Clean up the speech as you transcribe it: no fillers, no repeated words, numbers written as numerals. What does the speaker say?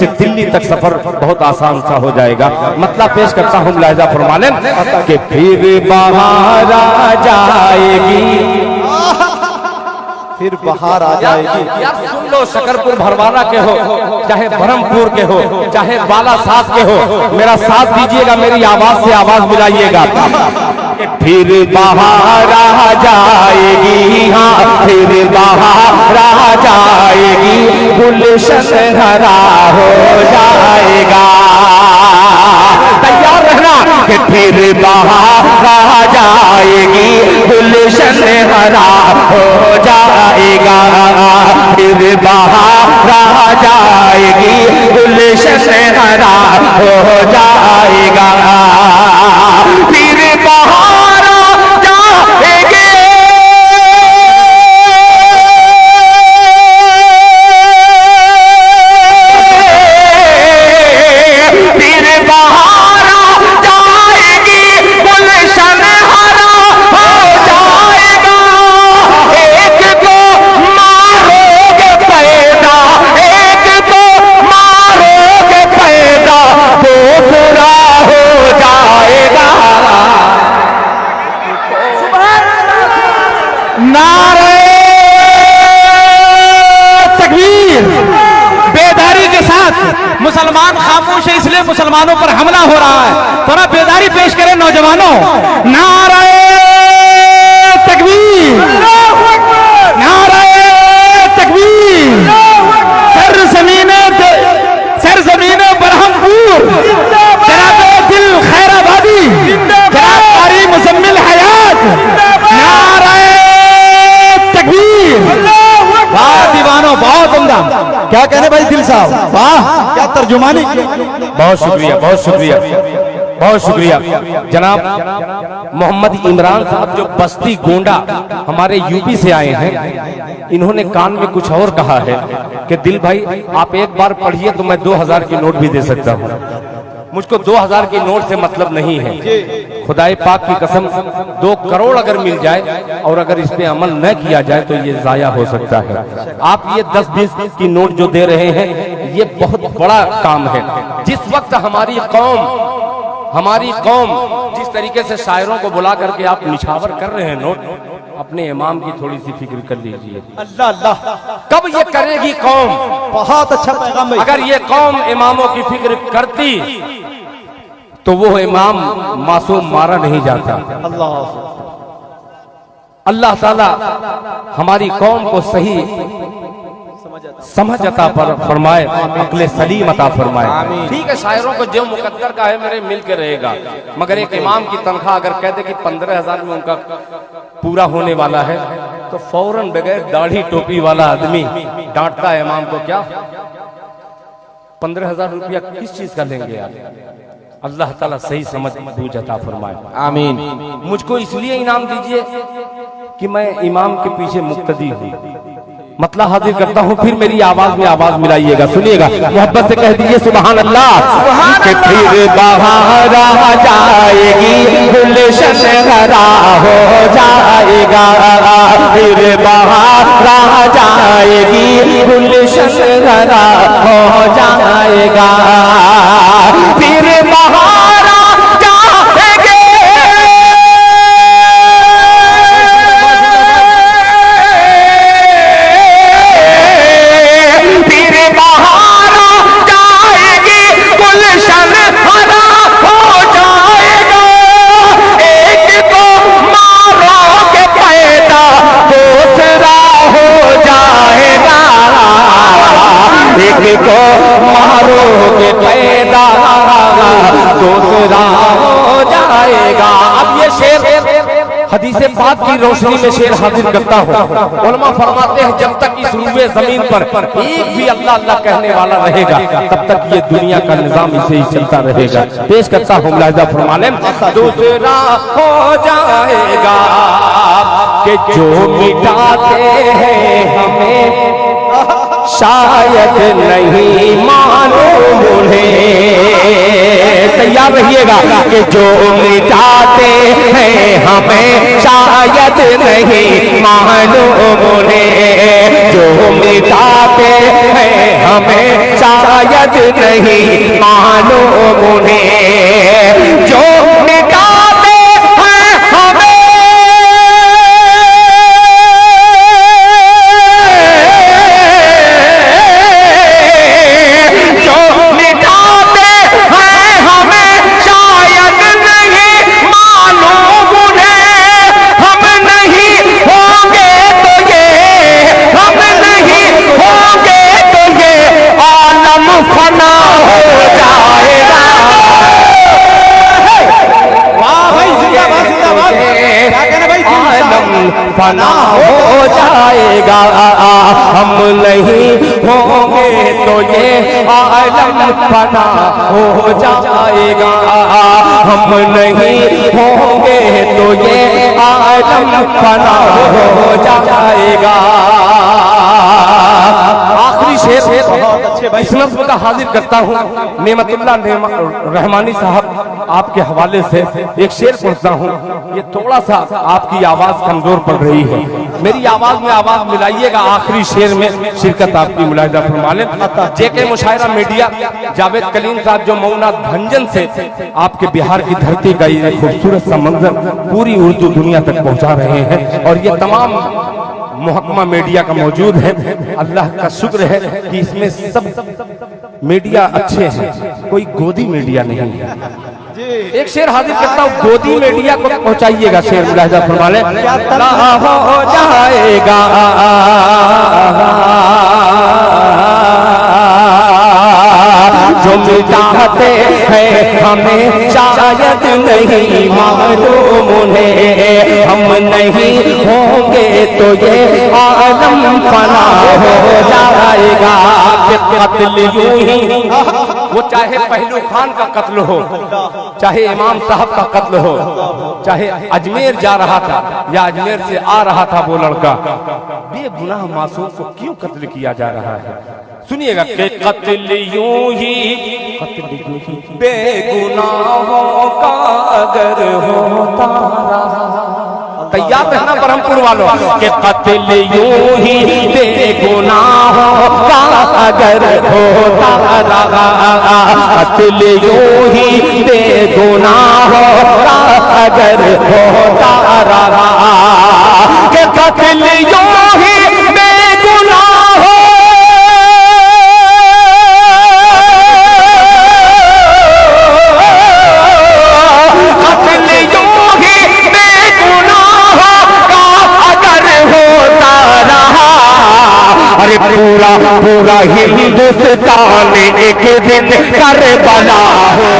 से दिल्ली तक सफर बहुत आसान सा हो जाएगा। मतलब पेश करता हूँ मुलाहिजा फरमा लें कि फिर बहार आ जाएगी, फिर बाहर आ जाएगी। यार सुन लो, शकरपुर भरवाना के हो, चाहे बरहमपुर के हो, चाहे बालासात के हो, मेरा साथ दीजिएगा, मेरी आवाज से आवाज मिलाइएगा। फिर बाहर आ जाएगी, हाँ फिर बाहर आ जाएगी, गुलशन हरा हो जाएगा। तैयार रहना कि फिर बाहर आ जाएगी, गुलशन हरा हो जाएगा। फिर बाहर आ जाएगी, गुलशन हरा हो जाएगा। फिर बाहर आ जाएगी, फिर बाहर आ जाएगी, गुलशन हरा हो जाएगा। एक को मारोगे पैदा, एक को मारोगे पैदा, दूसरा हो जाएगा। नारे तकबीर। बेदारी के साथ मुसलमान खामोश है, इसलिए मुसलमानों पर हमला हो रहा है। थोड़ा बेदारी पेश करें नौजवानों। नारे तकबीर, नारे तकबीर। सरजमीने बरहमपुर, जनाब दिल खैराबादी, जनाब कारी मुजम्मिल हयात, नारे तकबीर। वाह दीवानों, बहुत उम्दा। क्या कहने भाई दिल साहब, वाह क्या तर्जुमानी। बहुत शुक्रिया, बहुत शुक्रिया, बहुत शुक्रिया। जनाब मोहम्मद इमरान साहब जो बस्ती गोंडा हमारे यूपी से आए हैं, इन्होंने कान में कुछ और कहा है कि दिल भाई आप एक बार पढ़िए तो मैं 2000 की नोट भी दे सकता हूँ। मुझको 2000 की नोट से मतलब नहीं है, खुदाई पाक की कसम 2 करोड़ अगर मिल जाए और अगर इस पे अमल न किया जाए तो ये जाया हो सकता है। आप ये 10-20 की नोट जो दे रहे हैं, ये बहुत बड़ा काम है। जिस वक्त हमारी कौम जिस तरीके से शायरों को बुला करके आप निछावर कर रहे हैं नोट, अपने इमाम की थोड़ी सी फिक्र कर लीजिए। अल्लाह अल्लाह, कब ये करेगी कौम? बहुत अच्छा पैगाम भाई। अगर ये कौम इमामों की फिक्र करती तो वो इमाम मासूम मारा नहीं जाता। अल्लाह ताला हमारी कौम को सही समझ अता फरमाए, अक्ल सलीम अता फरमाए। ठीक है, शायरों को जो मुकद्दर का है मेरे मिल के रहेगा, मगर एक इमाम की तनख्वाह अगर कहते कि 15,000 में उनका पूरा होने वाला है तो फौरन बगैर दाढ़ी टोपी वाला आदमी डांटता है इमाम को, क्या 15,000 रुपया किस चीज का लेंगे आप? अल्लाह ताला सही समझ बूझ अता फरमाए, आमीन। मुझको इसलिए इनाम दीजिए कि मैं इमाम के पीछे मुक्तदी हूँ। मतलब हाजिर करता हूँ, फिर मेरी आवाज में आवाज मिलाइएगा, सुनिएगा, मोहब्बत से कह दीजिए सुभान अल्लाह। कि फिर बाहर आ जाएगी, गुलशन हरा हो जाएगा। फिर बाहर आ जाएगी, गुलशन हरा हो जाएगा। फिर बाहर आ जाएगी, फिर बाहर आ जाएगी, गुलशन हरा हो जाएगा। एक को मारोगे पैदा, दूसरा हो जाएगा। एक को मारोगे पैदा, दूसरा हो जाएगा। अब ये शेर हदीसे पाक की रोशनी में शेर हाजिर करता हूँ। उलमा फरमाते हैं जब तक इस रूए जमीन पर एक भी अल्लाह अल्लाह कहने वाला रहेगा, तब तक ये दुनिया का निजाम इसे ही चलता रहेगा। पेश करता हूँ मुलाहिजा फरमाने, दूसरा हो जाएगा कि जो मिटाते हैं हमें शायद नहीं मालूम उन्हें। तैयार याद रहिएगा कि जो मिटाते हैं हमें शायद नहीं मालूम उन्हें, जो मिटाते हैं हमें शायद नहीं मालूम उन्हें, जो मिटाते हैं हमें जो मिटाते हैं हमें शायद नहीं मालूम उन्हें, हम नहीं होंगे तो ये, हम नहीं होंगे तो ये आलम फना हो जाएगा। वाह भाई, जिंदाबाद जिंदाबाद। क्या कहना भाई, आलम फना हो जाएगा, हम नहीं होंगे तो ये आलम फना हो जाएगा, हम नहीं होंगे तो ये आलम फना हो जाएगा। आखिरी शेर इस नज़्म का हाजिर करता हूँ। नेमतुल्लाह रहमानी साहब आपके हवाले से एक शेर पढ़ता हूँ। ये थोड़ा सा आपकी आवाज कमजोर पड़ रही है, मेरी आवाज में आवाज मिलाइएगा। आखिरी शेर में शिरकत आपकी मुलाहिजा फरमा लें। जेके मुशायरा मीडिया जावेद कलीम साहब जो मौना भंजन से आपके बिहार की धरती का ये खूबसूरत सा मंजर पूरी उर्दू दुनिया तक पहुंचा रहे हैं, और ये तमाम महकमा मीडिया का मौजूद है। अल्लाह का शुक्र है कि इसमें सब मीडिया अच्छे हैं, कोई गोदी मीडिया नहीं है। एक शेर हाजिर करता हूँ, गोदी मीडिया को पहुंचाइएगा। शेर मुलाहिजा फरमा लें। हो जाएगा जो मिटाते हैं हमें शायद नहीं मालूम उन्हें, हम नहीं होंगे तो ये आलम फना हो जाएगा। कत्ल यूं ही, वो चाहे पहलू खान का कत्ल हो, चाहे इमाम साहब का कत्ल हो, चाहे अजमेर जा रहा था या अजमेर से आ रहा था वो लड़का, बेगुनाह मासूम को क्यों कत्ल किया जा रहा है? सुनिएगा कि कत्ल यूं ही बेगुनाहों का अगर होता रहा। तैयार रहना ब्रह्मपुर वालों के कत्ल यूं ही बेगुनाहों का अगर होता रहा, कत्ल यूं ही बेगुनाहों का अगर होता रहा, के कत्ल यूं ही पूरा पूरा हिंदुस्तान एक दिन करबला हो